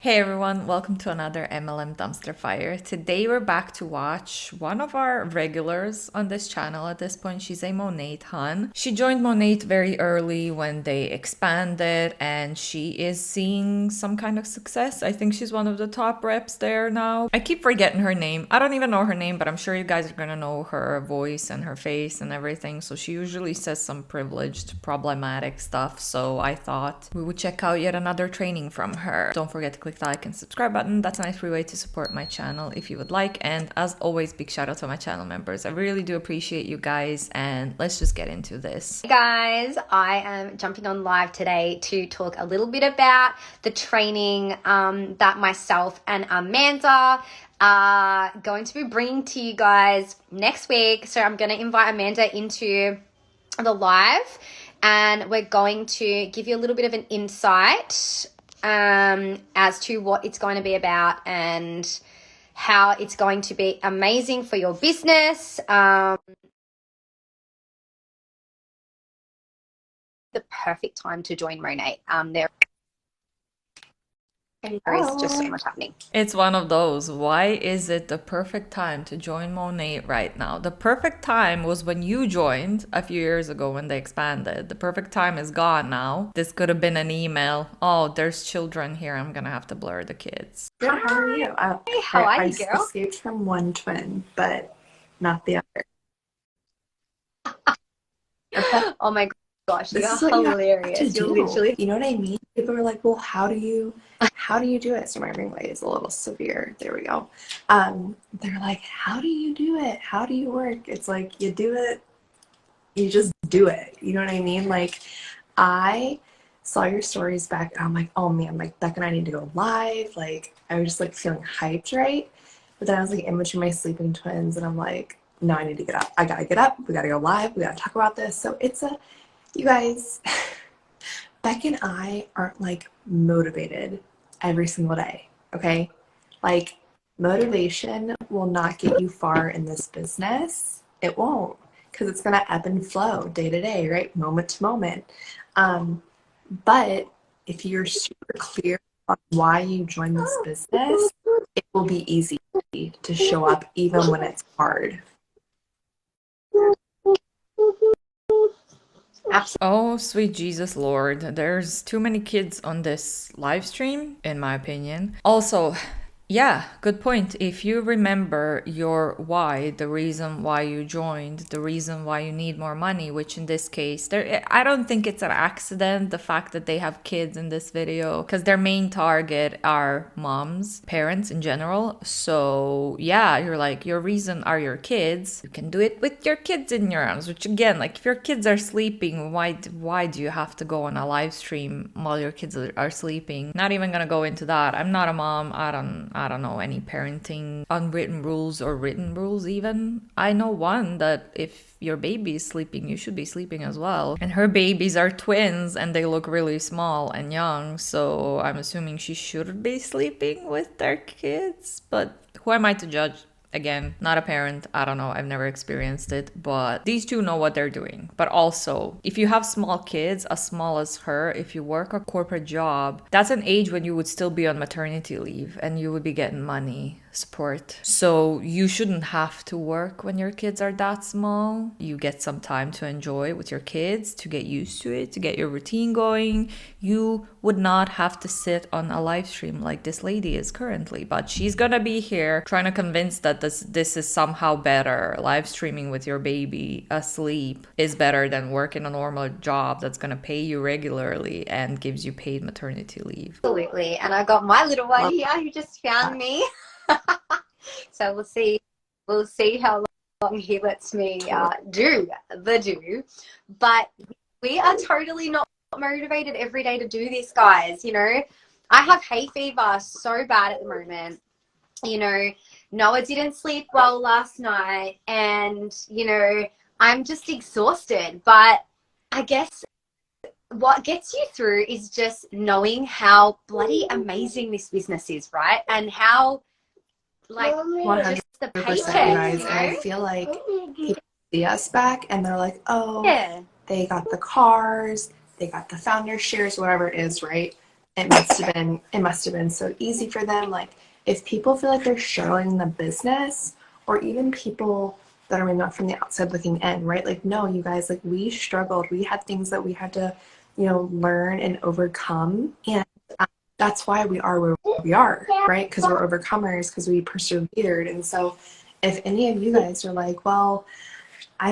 Hey everyone, welcome to another MLM Dumpster Fire. Today we're back to watch one of our regulars on this channel at this point. She's a Monat hun. She joined Monat very early when they expanded and she is seeing some kind of success. I think she's one of the top reps there now. I keep forgetting her name. I don't even know her name, but I'm sure you guys are gonna know her voice and her face and everything. So she usually says some privileged, problematic stuff. So I thought we would check out yet another training from her. Don't forget to click the like and subscribe button. That's a nice free way to support my channel if you would like. And as always, big shout out to my channel members. I really do appreciate you guys, and let's just get into this. Hey guys, I am jumping on live today to talk a little bit about the training that myself and Amanda are going to be bringing to you guys next week. So I'm going to invite Amanda into the live and we're going to give you a little bit of an insight as to what it's going to be about and how it's going to be amazing for your business. The perfect time to join Monat. There is just so much happening. It's one of those. Why is it the perfect time to join Monat right now? The perfect time was when you joined a few years ago when they expanded. The perfect time is gone now. This could have been an email. Oh, there's children here. I'm gonna have to blur the kids. Good, how are you? Hey, how are you, girl? I escaped from one twin, but not the other. Oh my gosh, This you're is what you have hilarious. to You're do. literally, You know what I mean? People are like, well, how do you do it? So my ring light is a little severe. There we go. They're like, how do you do it? How do you work? It's like, you do it, you just do it. You know what I mean? Like, I saw your stories back and I'm like, oh man, like Beck and I need to go live. Like, I was just like feeling hyped, right? But then I was like in between my sleeping twins and I'm like, no, I need to get up. I gotta get up. We gotta go live. We gotta talk about this. So you guys, Beck and I aren't like motivated every single day, okay? Like, motivation will not get you far in this business. It won't, because it's gonna ebb and flow day to day, right? Moment to moment. But if you're super clear on why you joined this business, it will be easy to show up even when it's hard. Oh, sweet Jesus Lord. There's too many kids on this live stream, in my opinion. Also, yeah, good point. If you remember your why, the reason why you joined, the reason why you need more money, which in this case, I don't think it's an accident, the fact that they have kids in this video, because their main target are moms, parents in general. So yeah, you're like, your reason are your kids. You can do it with your kids in your arms, which again, like if your kids are sleeping, why do you have to go on a live stream while your kids are sleeping? Not even gonna go into that. I'm not a mom. I don't know any parenting unwritten rules or written rules even. I know one that if your baby is sleeping, you should be sleeping as well. And her babies are twins and they look really small and young, so I'm assuming she should be sleeping with their kids. But who am I to judge? Again, not a parent. I don't know. I've never experienced it, but these two know what they're doing. But also, if you have small kids, as small as her, if you work a corporate job, that's an age when you would still be on maternity leave and you would be getting money support. So you shouldn't have to work when your kids are that small. You get some time to enjoy with your kids, to get used to it, to get your routine going. You would not have to sit on a live stream like this lady is currently, but she's gonna be here trying to convince that this is somehow better. Live streaming with your baby asleep is better than working a normal job that's gonna pay you regularly and gives you paid maternity leave. absolutely. And I got my little one here who just found me. So we'll see how long he lets me do. But we are totally not motivated every day to do this, guys. You know, I have hay fever so bad at the moment. You know, Noah didn't sleep well last night and, you know, I'm just exhausted. But I guess what gets you through is just knowing how bloody amazing this business is, right? And how, like, just the 100%, paycheck, guys. you And I know? feel like people see us back and they're like, oh, Yeah. they got the cars, they got the founder shares, whatever it is, right? it must have been so easy for them. Like, if people feel like they're struggling in the business, or even people that are maybe not from the outside looking in, right? Like, no, you guys, like, we struggled. We had things that we had to, learn and overcome. And that's why we are where we are, right? Because we're overcomers, because we persevered. And so if any of you guys are like, well, I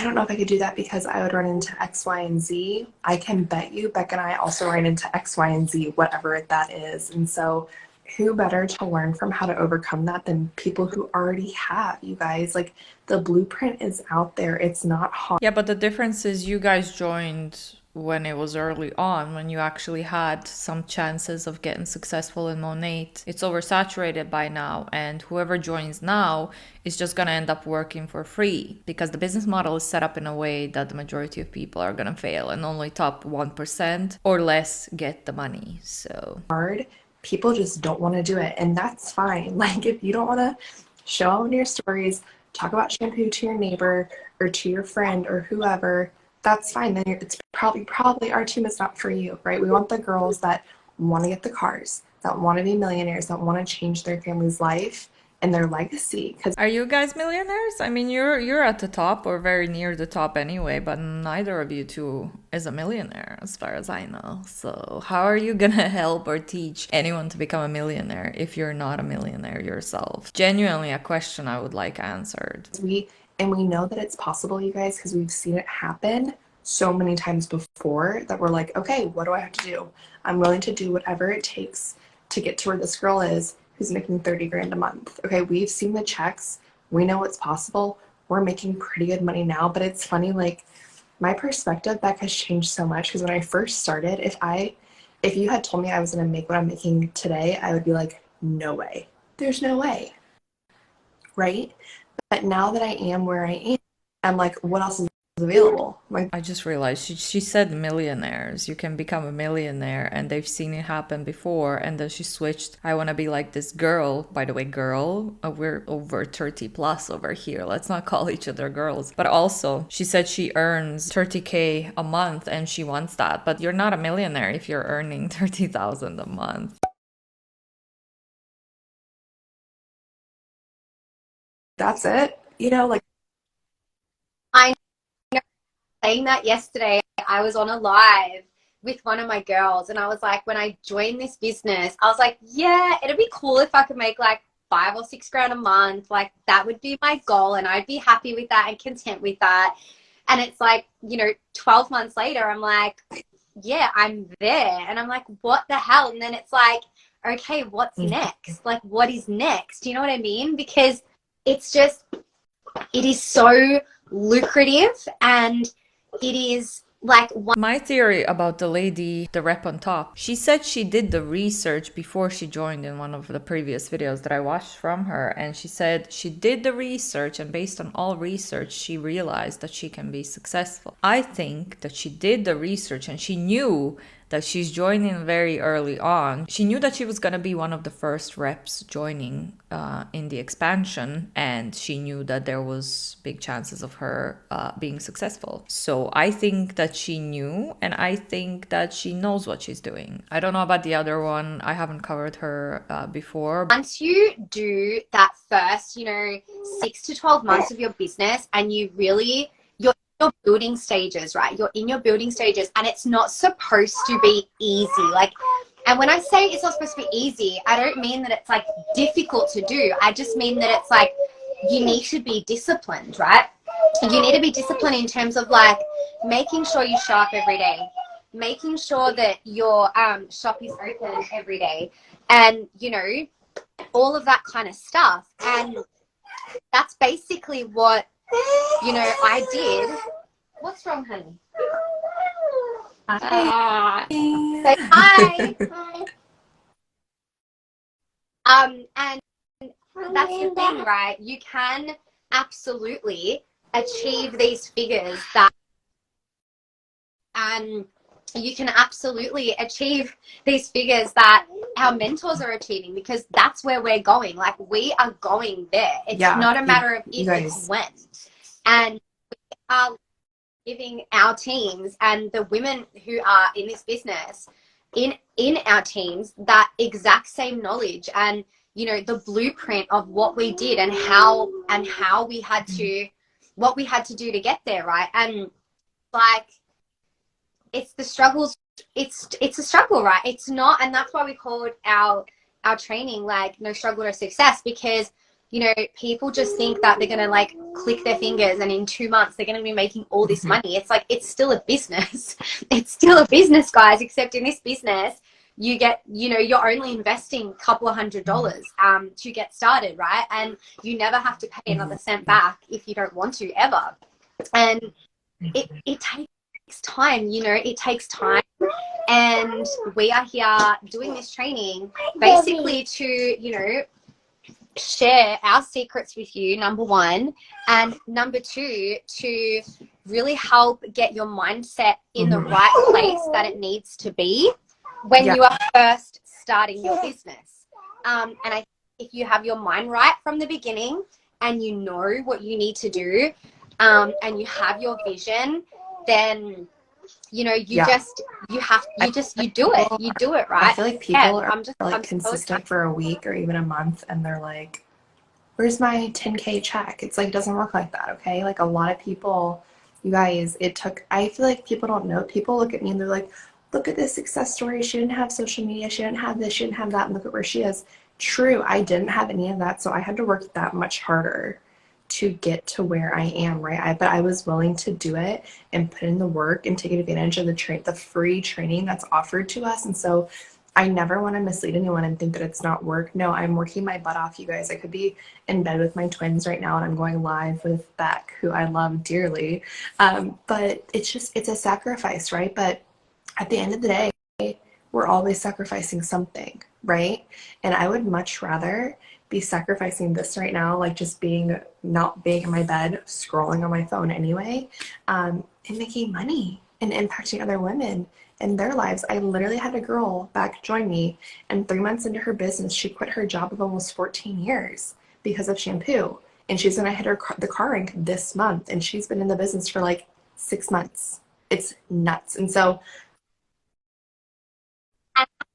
don't know if I could do that because I would run into X, Y, and Z. I can bet you Beck and I also ran into X, Y, and Z, whatever that is. And so who better to learn from how to overcome that than people who already have, you guys? Like, the blueprint is out there. It's not hard. Yeah, but the difference is you guys joined when it was early on, when you actually had some chances of getting successful in Monat. It's oversaturated by now, and whoever joins now is just going to end up working for free because the business model is set up in a way that the majority of people are going to fail and only top 1% or less get the money. So Hard. People just don't want to do it, and that's fine. Like, if you don't want to show up in your stories, talk about shampoo to your neighbor or to your friend or whoever, that's fine. Then it's probably our team is not for you, right? We want the girls that want to get the cars, that want to be millionaires, that want to change their family's life and their legacy. Because are you guys millionaires? I mean, you're at the top or very near the top anyway, but neither of you two is a millionaire as far as I know. So how are you gonna help or teach anyone to become a millionaire if you're not a millionaire yourself? Genuinely a question I would like answered. we know that it's possible, you guys, because we've seen it happen so many times before that we're like, okay, what do I have to do? I'm willing to do whatever it takes to get to where this girl is who's making 30 grand a month. Okay, we've seen the checks. We know it's possible. We're making pretty good money now, but it's funny, like, my perspective back has changed so much because when I first started, if you had told me I was going to make what I'm making today, I would be like, no way. There's no way. Right? But now that I am where I am, I'm like, what else is available? Like, I just realized she said millionaires. You can become a millionaire, and they've seen it happen before. And then she switched. I want to be like this girl. By the way, girl, we're over 30 plus over here. Let's not call each other girls. But also, she said she earns 30K a month, and she wants that. But you're not a millionaire if you're earning 30,000 a month. that's it. Like, I know, saying that yesterday, I was on a live with one of my girls, and I was like, when I joined this business, I was like, yeah, it'd be cool if I could make like 5 or 6 grand a month. Like, that would be my goal, and I'd be happy with that and content with that. And it's like, 12 months later, I'm like, yeah, I'm there. And I'm like, what the hell? And then it's like, okay, what's next? Like, what is next? Do you know what I mean? Because it's just, it is so lucrative, and it is like My theory about the lady, the rep on top, she said she did the research before she joined in one of the previous videos that I watched from her. And she said she did the research, and based on all research, she realized that she can be successful. I think that she did the research and she knew that she's joining very early on. She knew that she was going to be one of the first reps joining in the expansion, and she knew that there was big chances of her being successful. So I think that she knew, and I think that she knows what she's doing. I don't know about the other one. I haven't covered her before. once you do that first, 6 to 12 months of your business, and you're your building stages, right? You're in your building stages, and it's not supposed to be easy. Like, and when I say it's not supposed to be easy, I don't mean that it's like difficult to do. I just mean that it's like you need to be disciplined, right? You need to be disciplined in terms of like making sure you show up every day, making sure that your shop is open every day, and all of that kind of stuff. And that's basically what I did. What's wrong, honey? hi. Say hi. And that's the thing, right? You can absolutely achieve these figures and you can absolutely achieve these figures that our mentors are achieving, because that's where we're going. Like, we are going there. It's not a matter of if, it's when. And we are giving our teams and the women who are in this business in our teams that exact same knowledge and, you know, the blueprint of what we did and how we had to, what we had to do to get there, right? And like, it's the struggles, it's a struggle, right? It's not, and that's why we called our training like No Struggle No Success, because, you know, people just think that they're gonna like click their fingers and in 2 months they're gonna be making all this money. It's like, it's still a business. It's still a business, guys, except in this business you get, you know, you're only investing a couple of $100 to get started, right? And you never have to pay another cent back if you don't want to, ever. And it takes time, you know, it takes time. And we are here doing this training basically to, you know, share our secrets with you, number one, and number two, to really help get your mindset in the right place that it needs to be when you are first starting your business. And I think if you have your mind right from the beginning and you know what you need to do, and you have your vision, then, you know, you do it, right? I feel like people are like consistent for a week or even a month and they're like, where's my 10K check? It's like, it doesn't work like that, okay? Like, a lot of people, you guys, I feel like people don't know. People look at me and they're like, look at this success story. She didn't have social media. She didn't have this. She didn't have that. And look at where she is. True, I didn't have any of that. So I had to work that much harder to get to where I am, right? But I was willing to do it and put in the work and take advantage of the free training that's offered to us. And so I never want to mislead anyone and think that it's not work. No, I'm working my butt off, you guys. I could be in bed with my twins right now and I'm going live with Beck, who I love dearly. But it's a sacrifice, right? But at the end of the day, we're always sacrificing something, right? And I would much rather be sacrificing this right now, like just not being in my bed, scrolling on my phone anyway, and making money and impacting other women in their lives. I literally had a girl back join me, and 3 months into her business, she quit her job of almost 14 years because of shampoo. And she's gonna hit the car rank this month, and she's been in the business for like 6 months. It's nuts. And so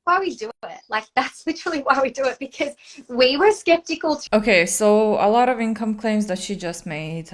why we do it. Like, that's literally why we do it, because we were skeptical too. Okay, so a lot of income claims that she just made.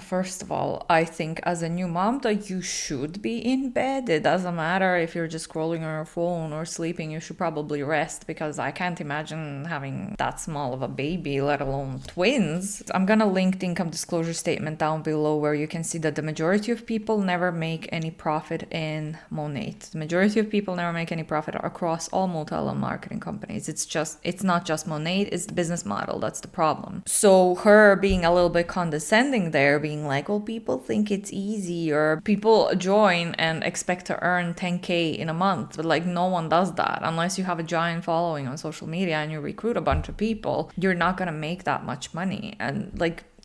First of all, I think as a new mom that you should be in bed. It doesn't matter if you're just scrolling on your phone or sleeping. You should probably rest, because I can't imagine having that small of a baby, let alone twins. I'm gonna link the income disclosure statement down below, where you can see that the majority of people never make any profit in Monat. The majority of people never make any profit across all multi-level marketing companies. It's not just Monat, it's the business model that's the problem. So her being a little bit condescending there, being like, well, people think it's easy, or people join and expect to earn 10K in a month, but like, no one does that unless you have a giant following on social media and you recruit a bunch of people. You're not gonna make that much money. And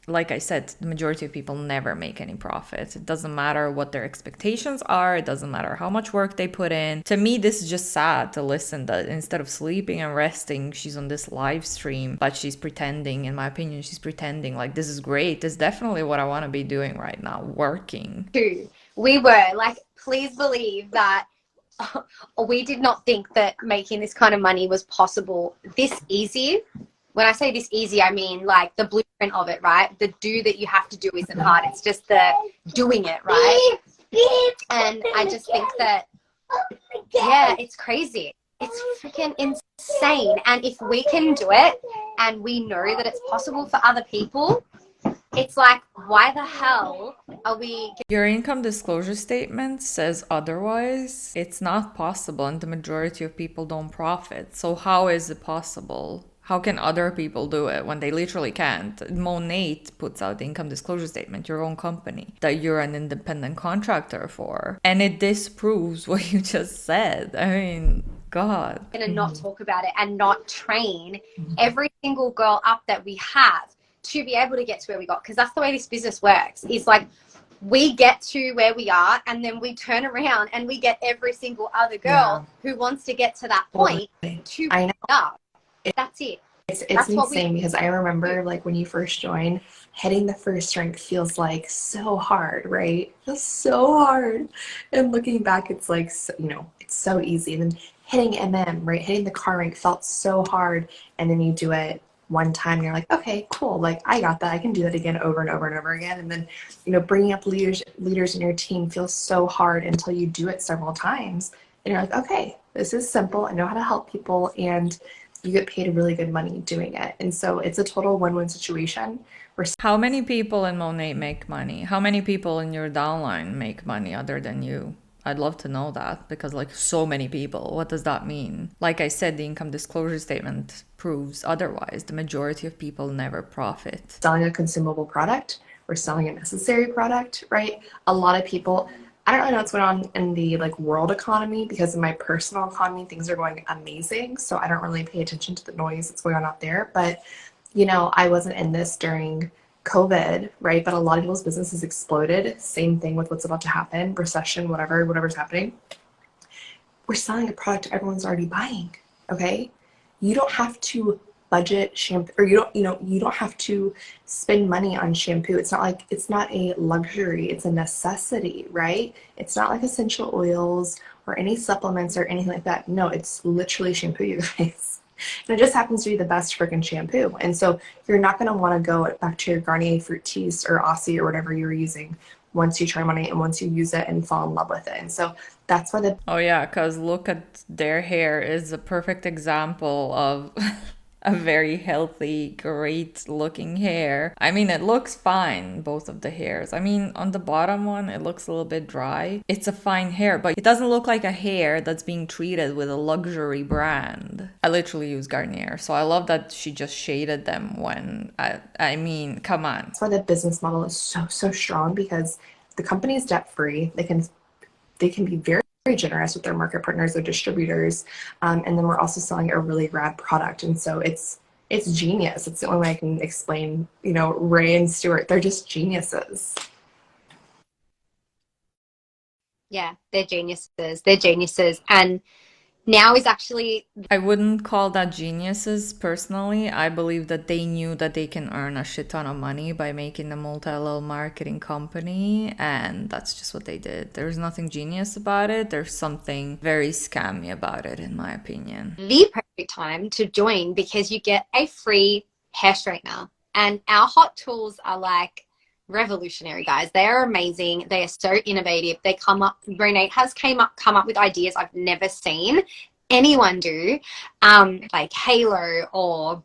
like I said, the majority of people never make any profit. It doesn't matter what their expectations are. It doesn't matter how much work they put in. To me, this is just sad to listen that instead of sleeping and resting, she's on this live stream, but she's pretending, in my opinion, she's pretending like this is great. This is definitely what I want to be doing right now, working. We were like, please believe that we did not think that making this kind of money was possible this easy. When I say this easy, I mean like the blueprint of it, right? The do that you have to do isn't hard. It's just the doing it, right? And I just think that, yeah, it's crazy. It's freaking insane. And if we can do it and we know that it's possible for other people, it's like, why the hell are we... Your income disclosure statement says otherwise. It's not possible, and the majority of people don't profit. So how is it possible? How can other people do it when they literally can't? Monat puts out the income disclosure statement, your own company, that you're an independent contractor for. And it disproves what you just said. I mean, God. And not talk about it and not train every single girl up that we have to be able to get to where we got. Because that's the way this business works. Is like, we get to where we are and then we turn around and we get every single other girl who wants to get to that point to up. That's it. It's insane, because I remember like when you first joined, hitting the first rank feels like so hard, right? It feels so hard. And looking back, it's like, you know, it's so easy. And then hitting MM, right? Hitting the car rank felt so hard. And then you do it one time and you're like, okay, cool. Like I got that. I can do that again over and over and over again. And then, you know, bringing up leaders in your team feels so hard until you do it several times. And you're like, okay, this is simple. I know how to help people. And you get paid really good money doing it. And so it's a total win-win situation. How many people in Monat make money? How many people in your downline make money other than you? I'd love to know that, because like so many people, what does that mean? Like I said, the income disclosure statement proves otherwise. The majority of people never profit. Selling a consumable product, we're selling a necessary product, right? A lot of people, I don't really know what's going on in the like world economy, because in my personal economy, things are going amazing. So I don't really pay attention to the noise that's going on out there. But, you know, I wasn't in this during COVID, right? But a lot of people's businesses exploded. Same thing with what's about to happen, recession, whatever's happening. We're selling a product everyone's already buying, okay? You don't have to budget shampoo, or you don't have to spend money on shampoo. It's not a luxury, it's a necessity, right? It's not like essential oils or any supplements or anything like that. No, it's literally shampoo, you guys. And it just happens to be the best freaking shampoo. And so you're not going to want to go back to your Garnier Fructis or Aussie or whatever you were using once you try money and once you use it and fall in love with it. And so that's why the... Oh yeah, because look at their hair is a perfect example of a very healthy, great looking hair. I mean, it looks fine, both of the hairs. I mean, on the bottom one, it looks a little bit dry. It's a fine hair, but it doesn't look like a hair that's being treated with a luxury brand. I literally use Garnier, so I love that she just shaded them when, I mean, come on. That's why the business model is so strong, because the company is debt free. They can be very generous with their market partners or distributors, and then we're also selling a really rad product. And so it's genius. It's the only way I can explain, you know, Ray and Stuart. They're just geniuses. Yeah, they're geniuses. They're geniuses. And now is actually... I wouldn't call that geniuses personally. I believe that they knew that they can earn a shit ton of money by making a multi-level marketing company, and that's just what they did. There's nothing genius about it. There's something very scammy about it, in my opinion. The perfect time to join, because you get a free hair straightener, and our hot tools are like revolutionary, guys. They are amazing. They are so innovative. They come up, Renee has come up with ideas I've never seen anyone do, like Halo or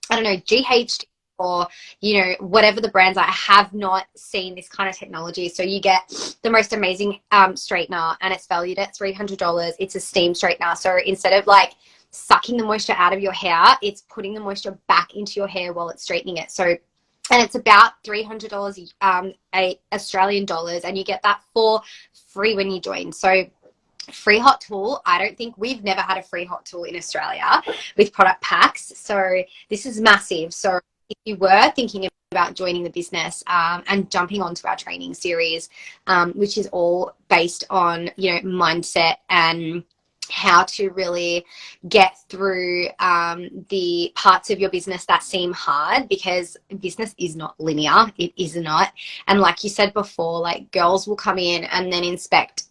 I don't know, GHD, or you know, whatever the brands are. I have not seen this kind of technology. So you get the most amazing straightener, and it's valued at $300. It's a steam straightener, so instead of like sucking the moisture out of your hair, it's putting the moisture back into your hair while it's straightening it. So, and it's about $300 Australian dollars, and you get that for free when you join. So free hot tool. I don't think we've never had a free hot tool in Australia with product packs. So this is massive. So if you were thinking about joining the business and jumping onto our training series, which is all based on, you know, mindset and how to really get through the parts of your business that seem hard, because business is not linear. It is not. And like you said before, like girls will come in and then expect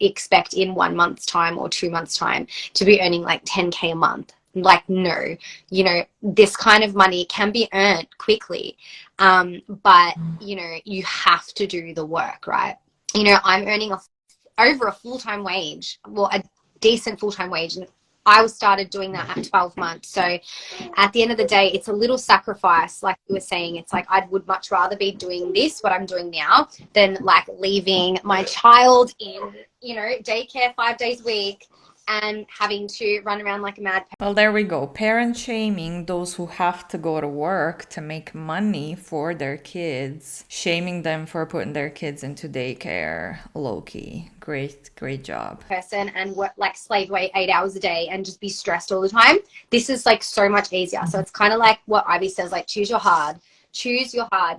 in 1 month's time or 2 months time to be earning like 10K a month. Like, no, you know, this kind of money can be earned quickly. But you know, you have to do the work, right? You know, I'm earning over a full-time wage, well, a decent full-time wage, and I started doing that at 12 months. So at the end of the day, it's a little sacrifice. Like we were saying, it's like I would much rather be doing this, what I'm doing now, than like leaving my child in, you know, daycare 5 days a week and having to run around like a mad. Well, there we go. Parent shaming those who have to go to work to make money for their kids. Shaming them for putting their kids into daycare. Low-key. Great job. Person and work like slave away 8 hours a day and just be stressed all the time. This is like so much easier. So it's kind of like what Ivy says, like choose your hard,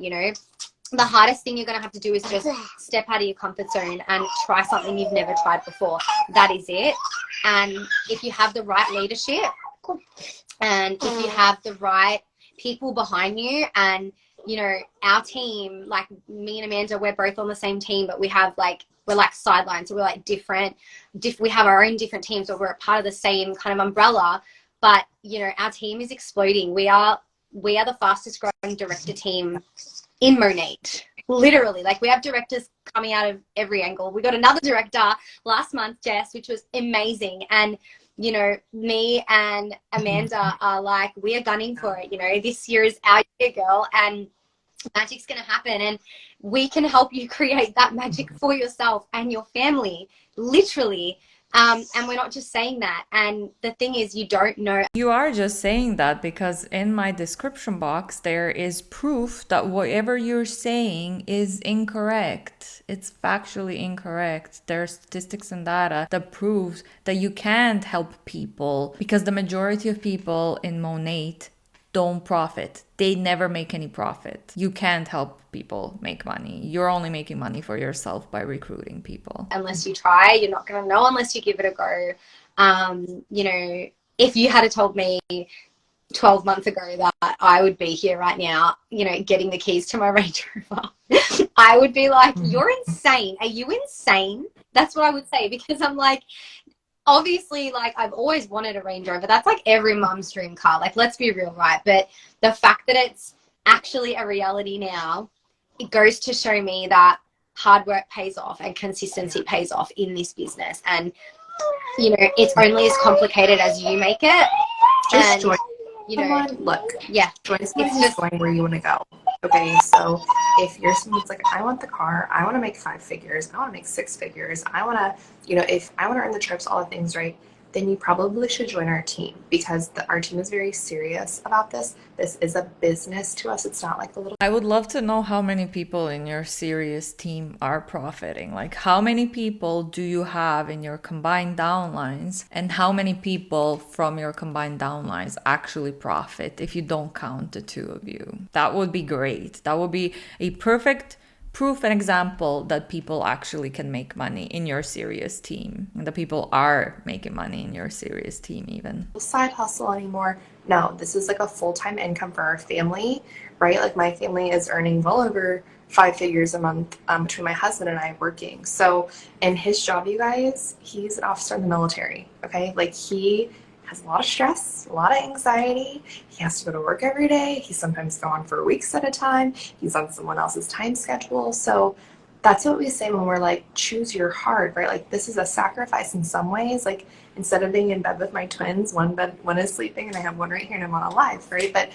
you know. The hardest thing you're going to have to do is just step out of your comfort zone and try something you've never tried before. That is it. And if you have the right leadership and if you have the right people behind you, and you know, our team, like me and Amanda, we're both on the same team, but we have like, we're like sidelines. So we're like different, we have our own different teams, or we're a part of the same kind of umbrella. But, you know, our team is exploding. We are the fastest growing director team in Monat. Literally, like we have directors coming out of every angle. We got another director last month, Jess, which was amazing. And, you know, me and Amanda are like, we are gunning for it. You know, this year is our year, girl, and magic's going to happen. And we can help you create that magic for yourself and your family, literally. And we're not just saying that. And the thing is, you don't know. You are just saying that because in my description box, there is proof that whatever you're saying is incorrect. It's factually incorrect. There are statistics and data that proves that you can't help people because the majority of people in Monat don't profit. They never make any profit. You can't help people make money. You're only making money for yourself by recruiting people. Unless you try, you're not going to know unless you give it a go. You know, if you had told me 12 months ago that I would be here right now, you know, getting the keys to my Range Rover, I would be like, you're insane. Are you insane? That's what I would say, because I'm like, obviously, like, I've always wanted a Range Rover. That's like every mum's dream car. Like, let's be real, right? But the fact that it's actually a reality now, it goes to show me that hard work pays off and consistency pays off in this business. And, you know, it's only as complicated as you make it. Just and, join. You know, look, yeah, join someone who's going where you want to go. Okay, so if you're someone who's like, I want the car, I want to make 5 figures, I want to make 6 figures, I want to, you know, if I want to earn the trips, all the things, right? Then you probably should join our team, because our team is very serious about this. This is a business to us. It's not like the little. I would love to know how many people in your serious team are profiting. Like, how many people do you have in your combined downlines, and how many people from your combined downlines actually profit if you don't count the two of you? That would be great. That would be a perfect proof and example that people actually can make money in your serious team, and that people are making money in your serious team even. Side hustle anymore. No, this is like a full-time income for our family, right? Like, my family is earning well over 5 figures a month between my husband and I working. So in his job, you guys, he's an officer in the military, okay? Like, he has a lot of stress, a lot of anxiety. He has to go to work every day. He's sometimes gone for weeks at a time. He's on someone else's time schedule. So that's what we say when we're like, choose your heart, right? Like, this is a sacrifice in some ways. Like, instead of being in bed with my twins, one is sleeping and I have one right here and I'm on a live, right? But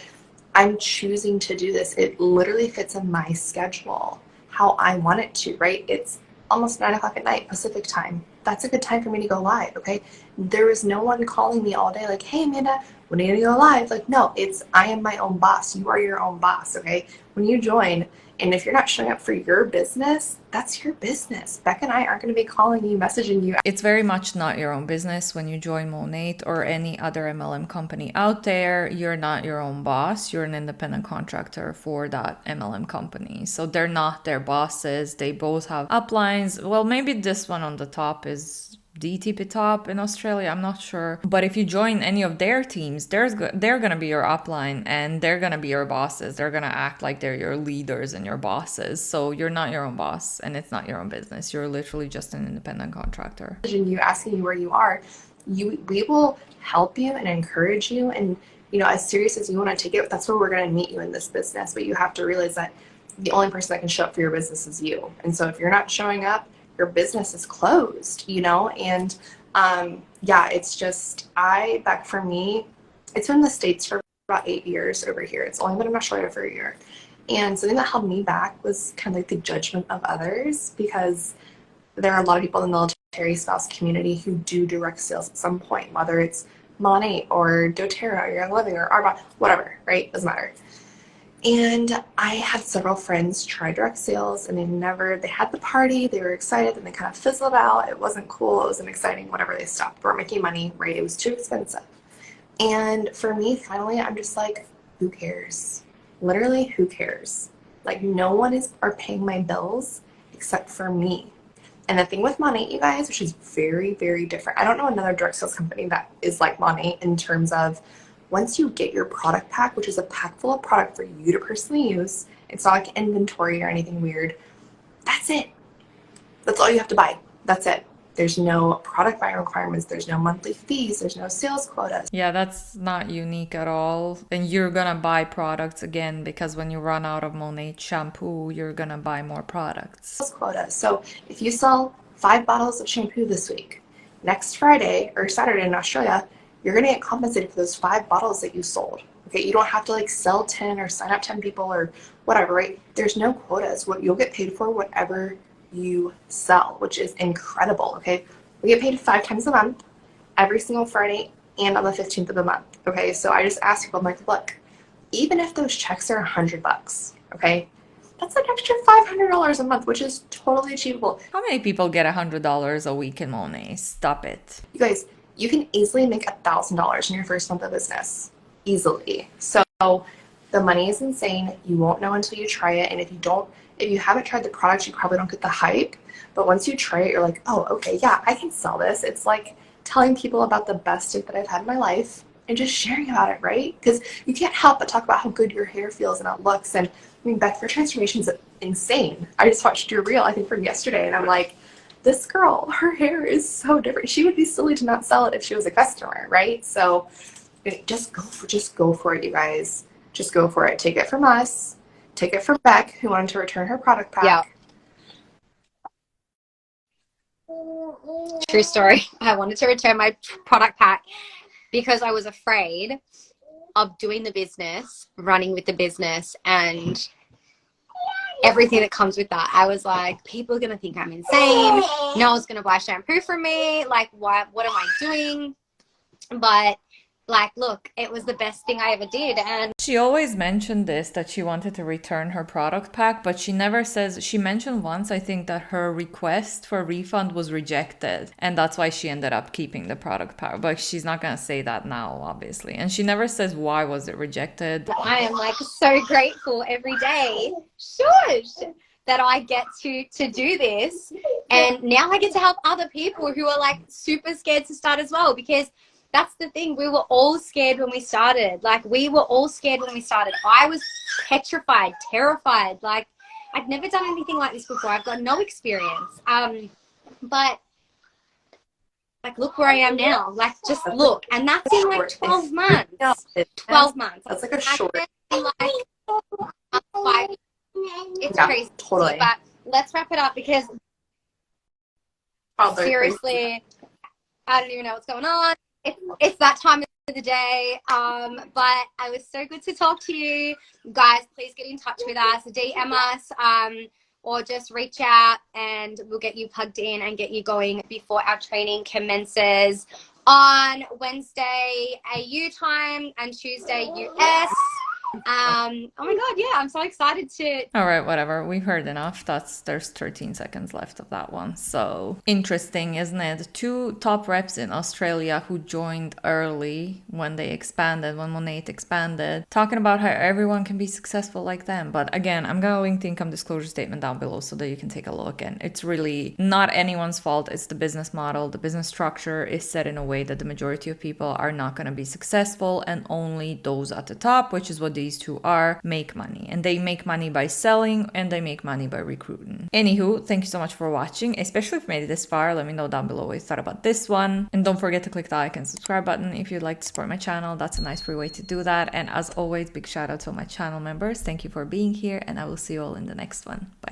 I'm choosing to do this. It literally fits in my schedule, how I want it to, right? It's almost 9 o'clock at night Pacific time. That's a good time for me to go live, okay? There is no one calling me all day like, hey, Amanda, when are you gonna go live? Like, no, it's, I am my own boss. You are your own boss, okay? When you join, and if you're not showing up for your business, that's your business. Beck and I aren't going to be calling you, messaging you. It's very much not your own business when you join Monat or any other MLM company out there. You're not your own boss. You're an independent contractor for that MLM company. So they're not their bosses. They both have uplines. Well, maybe this one on the top is DTP top in Australia, I'm not sure. But if you join any of their teams, they're gonna be your upline and they're gonna be your bosses. They're gonna act like they're your leaders and your bosses. So you're not your own boss and it's not your own business. You're literally just an independent contractor. You asking you where you are, we will help you and encourage you, and, you know, as serious as you want to take it, that's where we're going to meet you in this business. But you have to realize that the only person that can show up for your business is you. And so if you're not showing up, your business is closed, you know? And yeah, it's just, back for me, it's been in the States for about 8 years over here. It's only been in Australia for a year. And something that held me back was kind of like the judgment of others, because there are a lot of people in the military spouse community who do direct sales at some point, whether it's Monat or doTERRA or Young Living or Arbonne, whatever, right? Doesn't matter. And I had several friends try direct sales and they had the party, they were excited, and they kind of fizzled out. It wasn't cool, it wasn't exciting, whatever, they stopped. They weren't making money, right? It was too expensive. And for me, finally, I'm just like, who cares? Literally, who cares? Like, no one are paying my bills except for me. And the thing with Monat, you guys, which is very, very different. I don't know another direct sales company that is like Monat in terms of once you get your product pack, which is a pack full of product for you to personally use, it's not like inventory or anything weird, that's it. That's all you have to buy. That's it. There's no product buying requirements. There's no monthly fees. There's no sales quotas. Yeah, that's not unique at all. And you're gonna buy products again because when you run out of Monat shampoo, you're gonna buy more products. Sales quotas. So if you sell 5 bottles of shampoo this week, next Friday or Saturday in Australia, you're gonna get compensated for those 5 bottles that you sold. Okay, you don't have to like sell 10 or sign up 10 people or whatever, right? There's no quotas. What you'll get paid for whatever you sell, which is incredible. Okay, we get paid 5 times a month, every single Friday and on the 15th of the month. Okay, so I just ask people, I'm like, look, even if those checks are $100, okay, that's an extra $500 a month, which is totally achievable. How many people get $100 a week in Monat? Stop it. You guys, you can easily make $1,000 in your first month of business, easily. So the money is insane. You won't know until you try it, and if you haven't tried the product, you probably don't get the hype. But once you try it, you're like, oh, okay, yeah, I can sell this. It's like telling people about the best date that I've had in my life and just sharing about it, right? Because you can't help but talk about how good your hair feels and how it looks. And I mean, Beth, your transformation is insane. I just watched your reel, I think from yesterday, and I'm like, this girl, her hair is so different. She would be silly to not sell it if she was a customer, right? So just go for it, you guys. Just go for it. Take it from us. Take it from Beck, who wanted to return her product pack. Yeah. True story. I wanted to return my product pack because I was afraid of doing the business, running with the business, and everything that comes with that. I was like, people are going to think I'm insane. No one's going to buy shampoo from me. Like, what am I doing? But like, look, it was the best thing I ever did. And she always mentioned this, that she wanted to return her product pack, but she never says, she mentioned once, I think, that her request for a refund was rejected. And that's why she ended up keeping the product pack. But she's not going to say that now, obviously. And she never says why was it rejected. I am like so grateful every day. Shush! That I get to do this. And now I get to help other people who are like super scared to start as well, because that's the thing. We were all scared when we started. Like, we were all scared when we started. I was petrified, terrified. Like, I'd never done anything like this before. I've got no experience. But, like, look where I am now. Like, just look. And that's in, like, 12 months. 12 months. That's like a short. Like, 5. It's crazy. Totally. But let's wrap it up because, seriously, I don't even know what's going on. It's that time of the day, but I was so good to talk to you guys. Please get in touch with us, DM us, or just reach out and we'll get you plugged in and get you going before our training commences on Wednesday AU time and Tuesday US. Oh my god, yeah, I'm so excited to. All right, whatever, we've heard enough. There's 13 seconds left of that one. So interesting, isn't it? 2 top reps in Australia who joined early when they expanded, when Monat expanded, talking about how everyone can be successful like them. But again, I'm gonna link the income disclosure statement down below so that you can take a look. And it's really not anyone's fault. It's the business model. The business structure is set in a way that the majority of people are not going to be successful, and only those at the top, which is what these 2 are, make money. And they make money by selling, and they make money by recruiting. Anywho, thank you so much for watching, especially if you made it this far. Let me know down below what you thought about this one. And don't forget to click the like and subscribe button if you'd like to support my channel. That's a nice free way to do that. And as always, big shout out to all my channel members. Thank you for being here, and I will see you all in the next one. Bye.